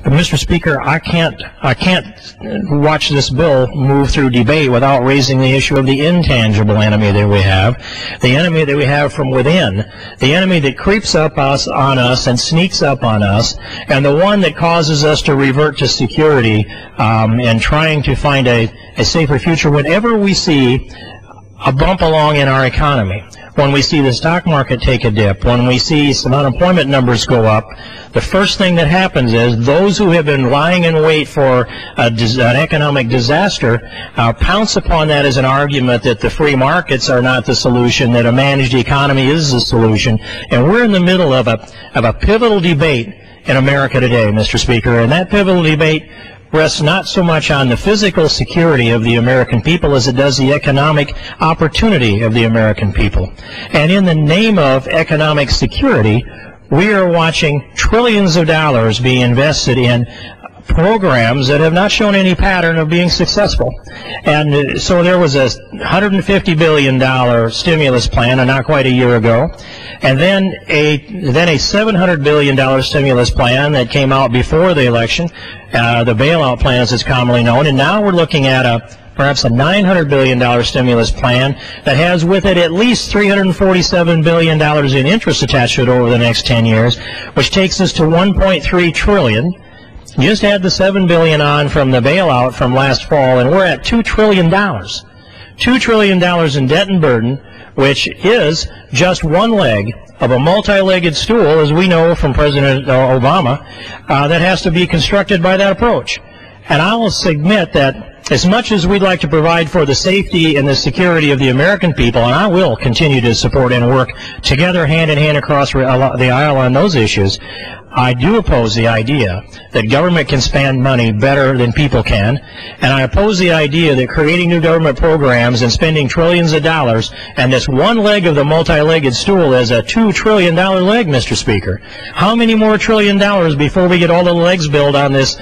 Mr. Speaker, I can't watch this bill move through debate without raising the issue of the intangible enemy that we have, the enemy that we have from within, the enemy that creeps up on us and sneaks up on us, and the one that causes us to revert to security and trying to find a safer future whenever we see a bump along in our economy. When we see the stock market take a dip, when we see some unemployment numbers go up, the first thing that happens is those who have been lying in wait for an economic disaster pounce upon that as an argument that the free markets are not the solution, that a managed economy is the solution. And we're in the middle of a pivotal debate in America today, Mr. Speaker, and that pivotal debate rests not so much on the physical security of the American people as it does the economic opportunity of the American people. And in the name of economic security, we are watching trillions of dollars being invested in programs that have not shown any pattern of being successful. And so there was a $150 billion stimulus plan not quite a year ago, and then a $700 billion stimulus plan that came out before the election, the bailout plan as it's commonly known, and now we're looking at perhaps a $900 billion stimulus plan that has with it at least $347 billion in interest attached to it over the next 10 years, which takes us to $1.3 trillion. Just add the $7 billion on from the bailout from last fall, and we're at $2 trillion. $2 trillion in debt and burden, which is just one leg of a multi-legged stool, as we know from President Obama, that has to be constructed by that approach. And I will submit that as much as we'd like to provide for the safety and the security of the American people, and I will continue to support and work together hand in hand across the aisle on those issues, I do oppose the idea that government can spend money better than people can, and I oppose the idea that creating new government programs and spending trillions of dollars, and this one leg of the multi-legged stool is a $2 trillion leg, Mr. Speaker. How many more $1 trillion before we get all the legs built on this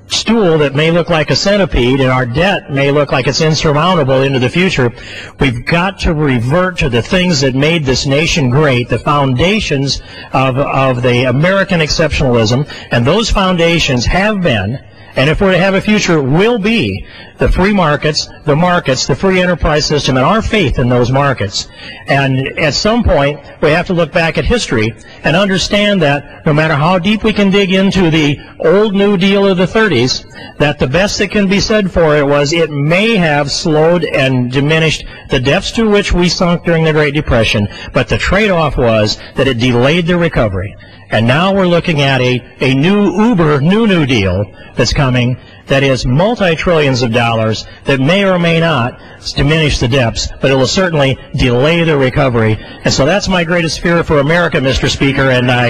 stool that may look like a centipede and our debt may look like it's insurmountable into the future? We've got to revert to the things that made this nation great, the foundations of the American exceptionalism, and those foundations have been, and if we're to have a future, will be the free markets, the free enterprise system, and our faith in those markets. And at some point, we have to look back at history and understand that no matter how deep we can dig into the old New Deal of the 30s, that the best that can be said for it was it may have slowed and diminished the depths to which we sunk during the Great Depression, but the trade-off was that it delayed the recovery. And now we're looking at a new New Deal that's coming that is multi-trillions of dollars that may or may not diminish the depths, but it will certainly delay the recovery. And so that's my greatest fear for America, Mr. Speaker, and I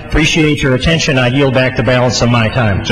appreciate your attention. I yield back the balance of my time.